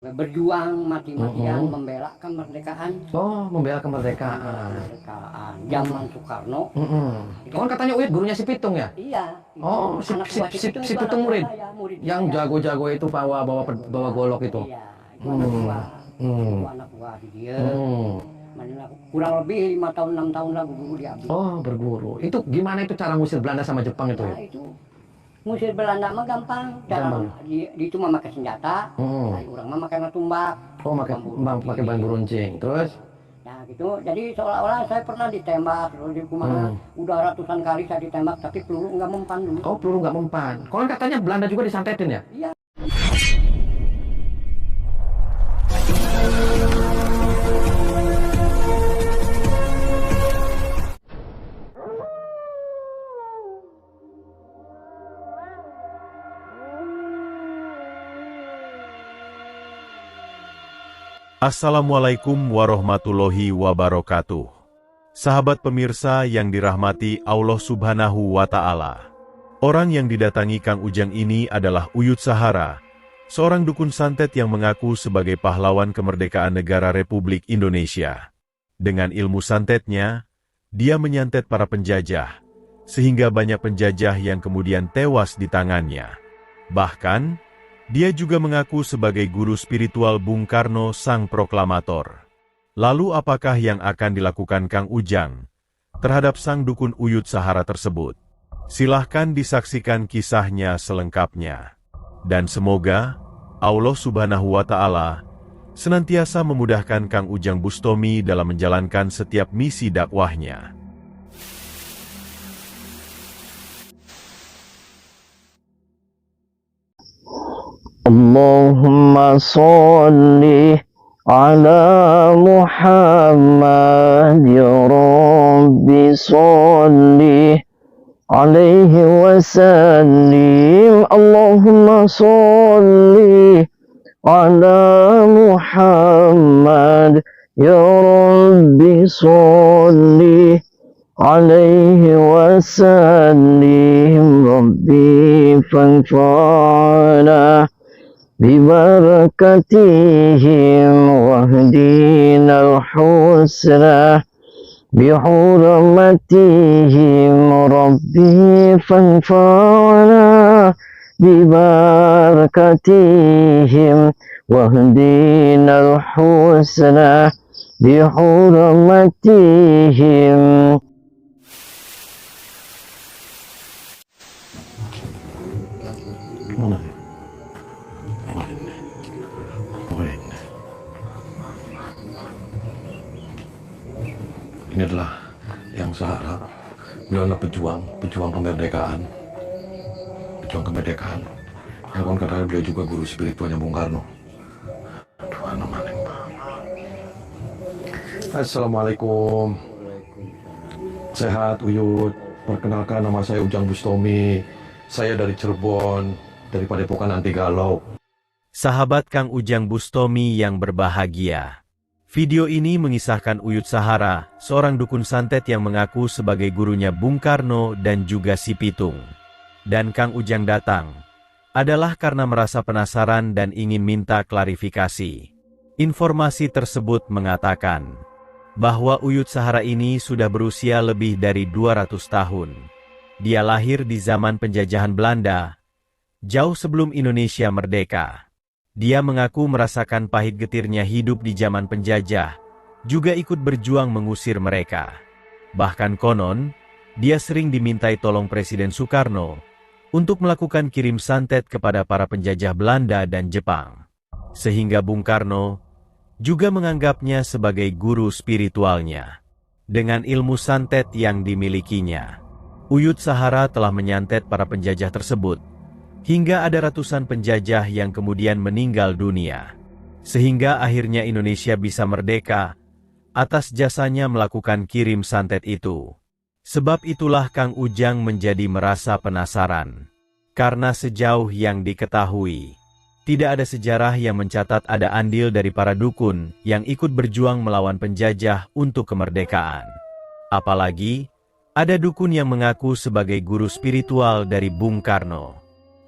Berjuang mati-matian membela kemerdekaan. Oh, membela kemerdekaan. Kemerdekaan zaman Soekarno. Kan katanya Uyut gurunya si Pitung ya? Iya. Oh, si Pitung murid. Yang jago-jago itu bawa golok itu. Iya, itu anak buah. Itu anak buah dia. Kurang lebih 5 tahun 6 tahun lah guru di Abi. Oh, berguru. Itu gimana itu cara ngusir Belanda sama Jepang itu ya? Nah, itu ngusir Belanda mah gampang. Cara dia cuma pakai senjata, orang mah pakai tumbak. Oh, pakai bambu runcing. Terus? Nah gitu, jadi seolah-olah saya pernah ditembak, terus di kumaha, udah ratusan kali saya ditembak, tapi peluru nggak mempan dulu. Oh, peluru nggak mempan. Konon katanya Belanda juga disantetin ya? Iya. Assalamualaikum warahmatullahi wabarakatuh. Sahabat pemirsa yang dirahmati Allah Subhanahu wa Ta'ala. Orang yang didatangi Kang Ujang ini adalah Uyut Sahara, seorang dukun santet yang mengaku sebagai pahlawan kemerdekaan negara Republik Indonesia. Dengan ilmu santetnya, dia menyantet para penjajah, sehingga banyak penjajah yang kemudian tewas di tangannya. Bahkan, dia juga mengaku sebagai guru spiritual Bung Karno sang proklamator. Lalu apakah yang akan dilakukan Kang Ujang terhadap sang dukun Uyut Sahara tersebut? Silahkan disaksikan kisahnya selengkapnya. Dan semoga Allah Subhanahu wa Ta'ala senantiasa memudahkan Kang Ujang Bustomi dalam menjalankan setiap misi dakwahnya. Allahumma sholli ala Muhammad ya Rabbi sholli alaihi wa sallim. Allahumma sholli ala Muhammad ya Rabbi sholli alaihi wa sallim. Rabbi fanfa'na ببركتهم واهدنا الحسنى بحرمتهم ربي فانفعنا ببركتهم واهدنا الحسنى بحرمتهم. Ini adalah yang Sahara. Beliau adalah pejuang kemerdekaan. Pejuang kemerdekaan. Yang kon katanya beliau juga guru spiritualnya Bung Karno. Aduh, maning. Assalamualaikum. Sehat Uyut. Perkenalkan, nama saya Ujang Bustomi. Saya dari Cirebon, dari Padepokan Anti Galau. Sahabat Kang Ujang Bustomi yang berbahagia. Video ini mengisahkan Uyut Sahara, seorang dukun santet yang mengaku sebagai gurunya Bung Karno dan juga si Pitung. Dan Kang Ujang datang adalah karena merasa penasaran dan ingin minta klarifikasi. Informasi tersebut mengatakan bahwa Uyut Sahara ini sudah berusia lebih dari 200 tahun. Dia lahir di zaman penjajahan Belanda, jauh sebelum Indonesia merdeka. Dia mengaku merasakan pahit getirnya hidup di zaman penjajah, juga ikut berjuang mengusir mereka. Bahkan konon, dia sering dimintai tolong Presiden Soekarno untuk melakukan kirim santet kepada para penjajah Belanda dan Jepang. Sehingga Bung Karno juga menganggapnya sebagai guru spiritualnya. Dengan ilmu santet yang dimilikinya, Uyut Sahara telah menyantet para penjajah tersebut, hingga ada ratusan penjajah yang kemudian meninggal dunia. Sehingga akhirnya Indonesia bisa merdeka atas jasanya melakukan kirim santet itu. Sebab itulah Kang Ujang menjadi merasa penasaran. Karena sejauh yang diketahui, tidak ada sejarah yang mencatat ada andil dari para dukun yang ikut berjuang melawan penjajah untuk kemerdekaan. Apalagi, ada dukun yang mengaku sebagai guru spiritual dari Bung Karno.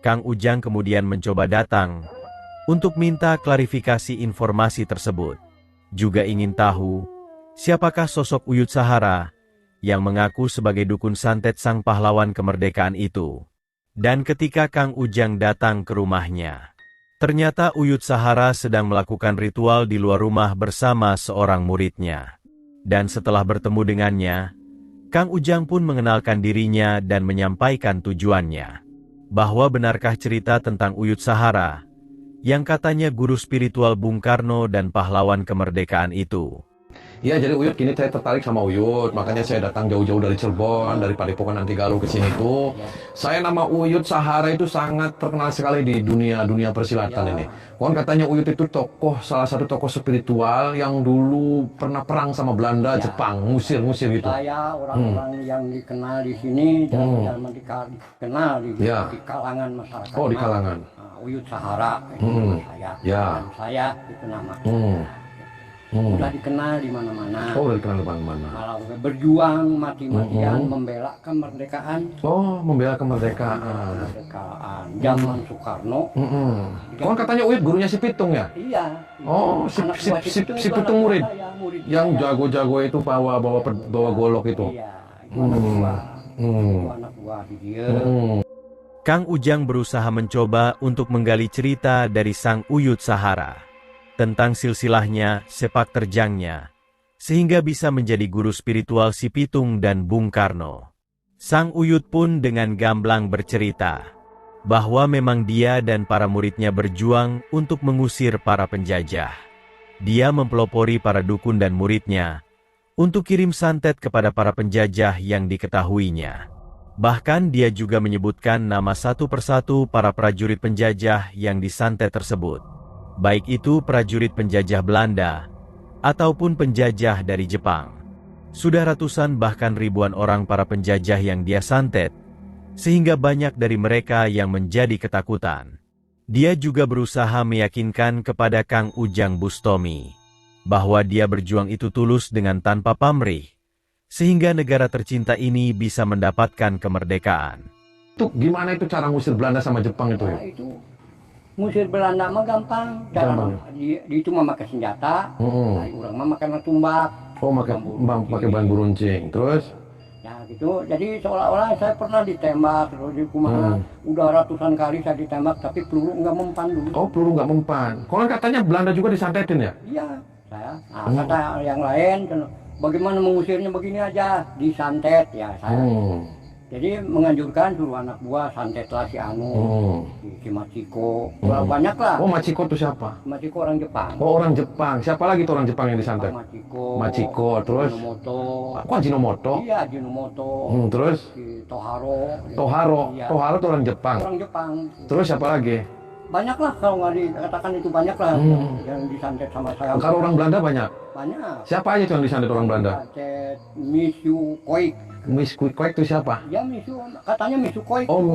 Kang Ujang kemudian mencoba datang untuk minta klarifikasi informasi tersebut. Juga ingin tahu, siapakah sosok Uyut Sahara yang mengaku sebagai dukun santet sang pahlawan kemerdekaan itu. Dan ketika Kang Ujang datang ke rumahnya, ternyata Uyut Sahara sedang melakukan ritual di luar rumah bersama seorang muridnya. Dan setelah bertemu dengannya, Kang Ujang pun mengenalkan dirinya dan menyampaikan tujuannya. Bahwa benarkah cerita tentang Uyut Sahara, yang katanya guru spiritual Bung Karno dan pahlawan kemerdekaan itu. Iya, jadi Uyut gini saya tertarik sama Uyut, makanya saya datang jauh-jauh dari Cirebon, dari Padepokan Antigaluh ke sini tuh. Saya nama Uyut Sahara itu sangat terkenal sekali di dunia persilatan ini. Kon katanya Uyut itu salah satu tokoh spiritual yang dulu pernah perang sama Belanda, Jepang, ngusir gitu. Saya orang-orang yang dikenal di sini, dan dikenal di kalangan masyarakat. Oh, di kalangan. Uyut Sahara itu saya. Dan saya itu nama. Sudah dikenal di mana-mana. Oh, udah dikenal di mana-mana. Malah berjuang mati-matian membela kemerdekaan. Oh, membela kemerdekaan. Zaman Soekarno. Kon katanya Uyut gurunya si Pitung ya? Iya. Oh, si Pitung murid. Yang jago-jago itu bawa golok itu. Iya. Itu anak buah dia. Kang Ujang berusaha mencoba untuk menggali cerita dari sang Uyut Sahara tentang silsilahnya, sepak terjangnya, sehingga bisa menjadi guru spiritual si Pitung dan Bung Karno. Sang Uyut pun dengan gamblang bercerita bahwa memang dia dan para muridnya berjuang untuk mengusir para penjajah. Dia mempelopori para dukun dan muridnya untuk kirim santet kepada para penjajah yang diketahuinya. Bahkan dia juga menyebutkan nama satu persatu para prajurit penjajah yang disantet tersebut. Baik itu prajurit penjajah Belanda, ataupun penjajah dari Jepang. Sudah ratusan bahkan ribuan orang para penjajah yang dia santet, sehingga banyak dari mereka yang menjadi ketakutan. Dia juga berusaha meyakinkan kepada Kang Ujang Bustomi, bahwa dia berjuang itu tulus dengan tanpa pamrih, sehingga negara tercinta ini bisa mendapatkan kemerdekaan. Itu gimana itu cara ngusir Belanda sama Jepang itu ya? Ngusir Belanda mah gampang. Dia cuma pakai senjata. Orang mah makan tumbak. Oh, pakai bambu runcing. Terus? Ya gitu. Jadi seolah-olah saya pernah ditembak terus di kumaha. Udah ratusan kali saya ditembak tapi peluru nggak mempan dulu. Oh, peluru nggak mempan. Konon katanya Belanda juga disantetin ya? Iya, saya. Kata yang lain, bagaimana mengusirnya begini aja, disantet ya saya. Jadi menganjurkan suruh anak buah santetlah si Anu, si Machiko, banyak lah. Oh, Machiko itu siapa? Machiko orang Jepang. Oh, orang Jepang. Siapa lagi tuh orang Jepang yang disantet? Machiko, terus? Ajinomoto. Kok Ajinomoto? Iya, Ajinomoto. Terus? Si Toharo. Iya. Toharo tuh orang Jepang. Orang Jepang. Terus siapa lagi? Banyak lah kalau nggak dikatakan itu banyak lah yang disantet sama saya. Kalau orang Belanda banyak? Banyak. Siapa aja tuh yang disantet orang Belanda? Mishu Koik. Miss Koek itu siapa? Ya Mishu, katanya Mishu Koik. Oh,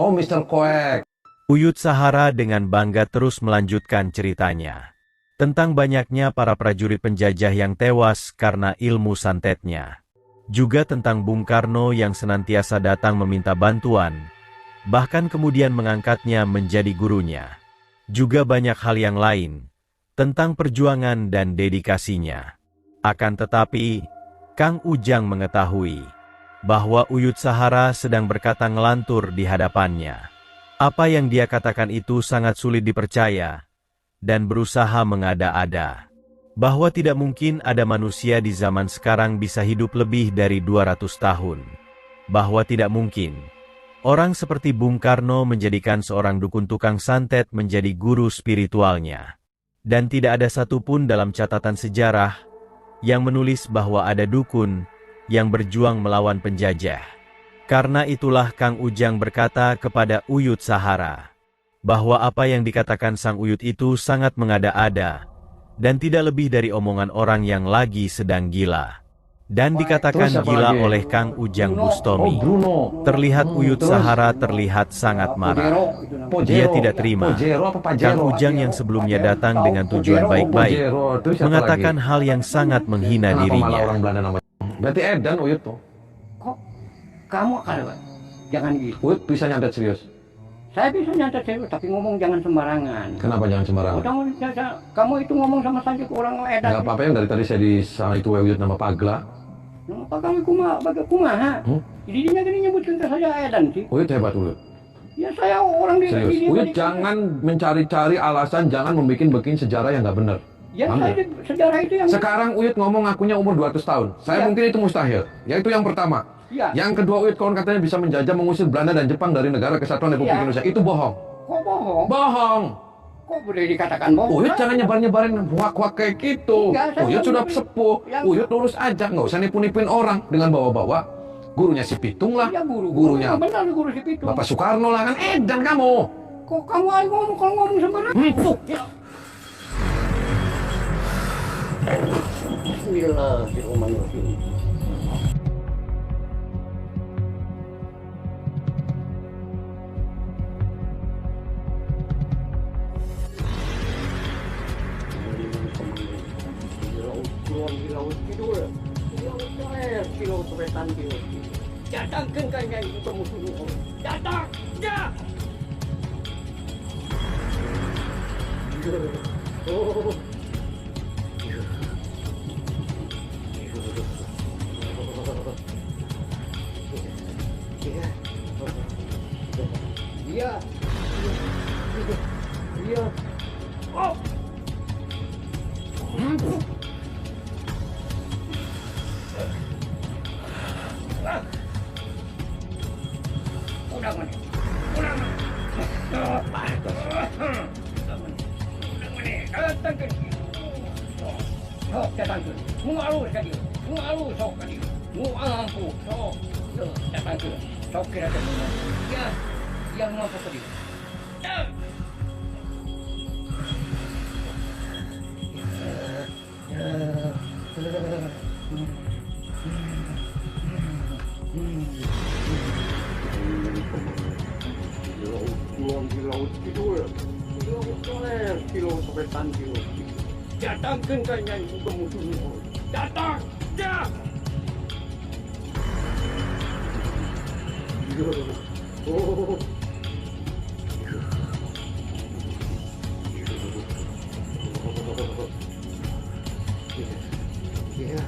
Mr. Koek. Uyut Sahara dengan bangga terus melanjutkan ceritanya tentang banyaknya para prajurit penjajah yang tewas karena ilmu santetnya. Juga tentang Bung Karno yang senantiasa datang meminta bantuan, bahkan kemudian mengangkatnya menjadi gurunya. Juga banyak hal yang lain tentang perjuangan dan dedikasinya. Akan tetapi, Kang Ujang mengetahui bahwa Uyut Sahara sedang berkata ngelantur di hadapannya. Apa yang dia katakan itu sangat sulit dipercaya, dan berusaha mengada-ada bahwa tidak mungkin ada manusia di zaman sekarang bisa hidup lebih dari 200 tahun. Bahwa tidak mungkin orang seperti Bung Karno menjadikan seorang dukun tukang santet menjadi guru spiritualnya. Dan tidak ada satupun dalam catatan sejarah yang menulis bahwa ada dukun yang berjuang melawan penjajah. Karena itulah Kang Ujang berkata kepada Uyut Sahara, bahwa apa yang dikatakan sang Uyut itu sangat mengada-ada, dan tidak lebih dari omongan orang yang lagi sedang gila. Dan dikatakan gila oleh Kang Ujang Bustomi. Terlihat Uyut Sahara terlihat sangat marah. Dia tidak terima. Kang Ujang yang sebelumnya datang dengan tujuan baik-baik, mengatakan hal yang sangat menghina dirinya. Berarti Edan Uyut tuh. Kok kamu akan jangan gitu. Uyut bisa nyantet serius. Saya bisa nyantet serius, tapi ngomong jangan sembarangan. Kenapa jangan sembarangan? Kamu itu ngomong sama saja ke orang edan. Nggak apa-apa yang dari tadi saya disama itu Uyut nama Pagla. Apa kamu kumaha? Jadi dia gini nyebutkan ke saya edan sih. Uyut hebat Uyut. Ya saya orang di Serius. Uyut jangan mencari-cari alasan, jangan membuat sejarah yang nggak benar. Ya Paham saya nggak? sejarah itu yang Sekarang Uyut ngomong akunya umur 200 tahun. Saya mungkin itu mustahil. Yaitu yang pertama. ya. Yang kedua Uyut konon katanya bisa menjajah mengusir Belanda dan Jepang dari negara kesatuan Republik Iya. Indonesia. Itu bohong. Kok bohong? Bohong. Kok boleh dikatakan bohong? Uyut jangan nyebar-nyebarin hoak-hoak kayak gitu. Enggak, saya Uyut sudah nggak sepuh. yang- Uyut lurus aja, nggak usah nipu-nipuin orang dengan bawa-bawa gurunya si Pitung lah. Ya Gurunya benar guru si Pitung. Bapak Soekarno lah kan. Dan kamu. Kok kamu aja ngomong kalau ngomong sembarangan? Ya. Bismillahirrahmanirrahim. Datangkan kanya itu musuh. Datang! Ya! Oh. Iya. Iya. Oh. Udah mana? Udah mana? Datangkan. Sok datangkan. Mualus kali. Mualus sok kali. Mualampu sok. Datangkan. Sok kira kira. Ya. Yang mampu kali. Datangkan kanya itu musuh. Datang! Ya! Oh. Iya.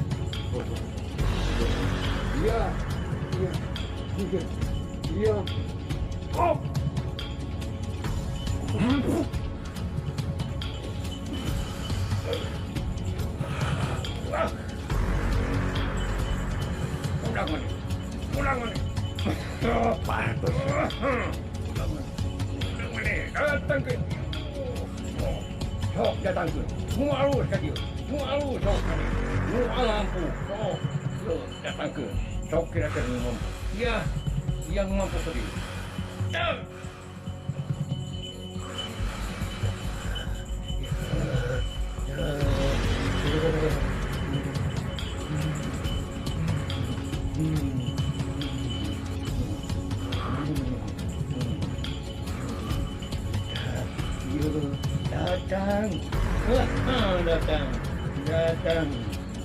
Iya. Iya. Iya. Oh. Ulang mana? Datangkan. Sok datangkan. Mualus kali. Mualus sok kali. Mualampu sok. Datangkan. Sok kira minum. Ya, yang mampu kali.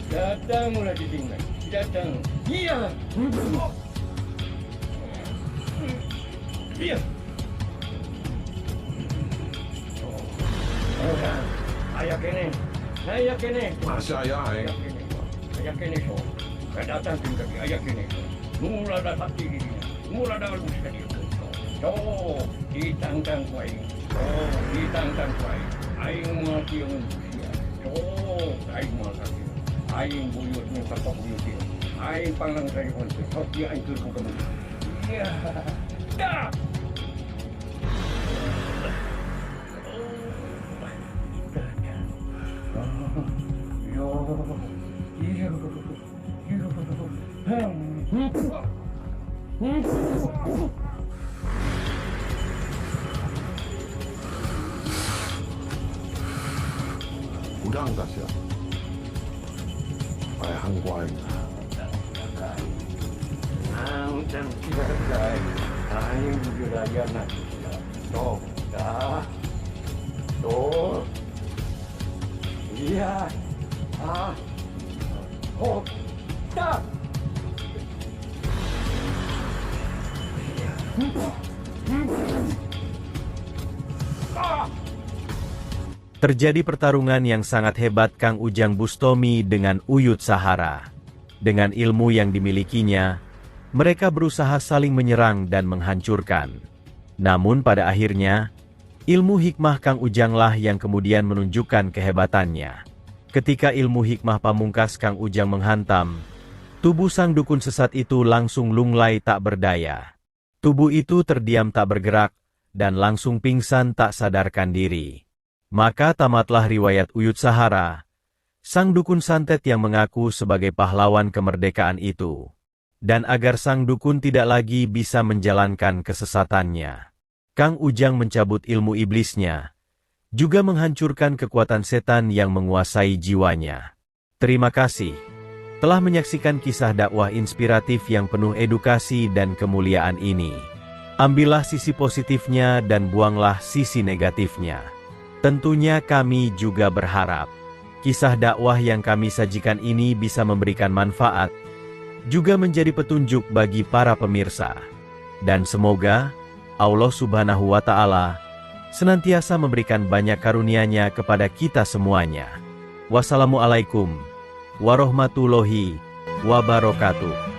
Datang mulai ditinggal. Datang. Iya. Iya. Ayah kene. Ayah kene. Masya ya, Ayah kene so. Datang tinggal ayah kene. Mula datang tinggi. Mula datang sekali. So, ditangtang kuai. Oh, ditangtang kuai. Aing mati yang usia. Oh, aing mati. Aing buyut ni kapok buyut dia. Aing panglang saya konsen. Sok dia aing turun ke mulut. Iya. Dah. Udang gas ya. Ayah hangkuain. Dan tidak guys. Aing budaya nak. Sok. Dah. Tuh. Iya. Ah. Oh. Dah. Terjadi pertarungan yang sangat hebat Kang Ujang Bustomi dengan Uyut Sahara. Dengan ilmu yang dimilikinya, mereka berusaha saling menyerang dan menghancurkan. Namun pada akhirnya, ilmu hikmah Kang Ujanglah yang kemudian menunjukkan kehebatannya. Ketika ilmu hikmah pamungkas Kang Ujang menghantam, tubuh sang dukun sesat itu langsung lunglai tak berdaya. Tubuh itu terdiam tak bergerak, dan langsung pingsan tak sadarkan diri. Maka tamatlah riwayat Uyut Sahara, sang dukun santet yang mengaku sebagai pahlawan kemerdekaan itu. Dan agar sang dukun tidak lagi bisa menjalankan kesesatannya, Kang Ujang mencabut ilmu iblisnya, juga menghancurkan kekuatan setan yang menguasai jiwanya. Terima kasih telah menyaksikan kisah dakwah inspiratif yang penuh edukasi dan kemuliaan ini. Ambillah sisi positifnya dan buanglah sisi negatifnya. Tentunya kami juga berharap kisah dakwah yang kami sajikan ini bisa memberikan manfaat, juga menjadi petunjuk bagi para pemirsa. Dan semoga Allah Subhanahu wa Ta'ala senantiasa memberikan banyak karunia-Nya kepada kita semuanya. Wassalamualaikum warahmatullahi wabarakatuh.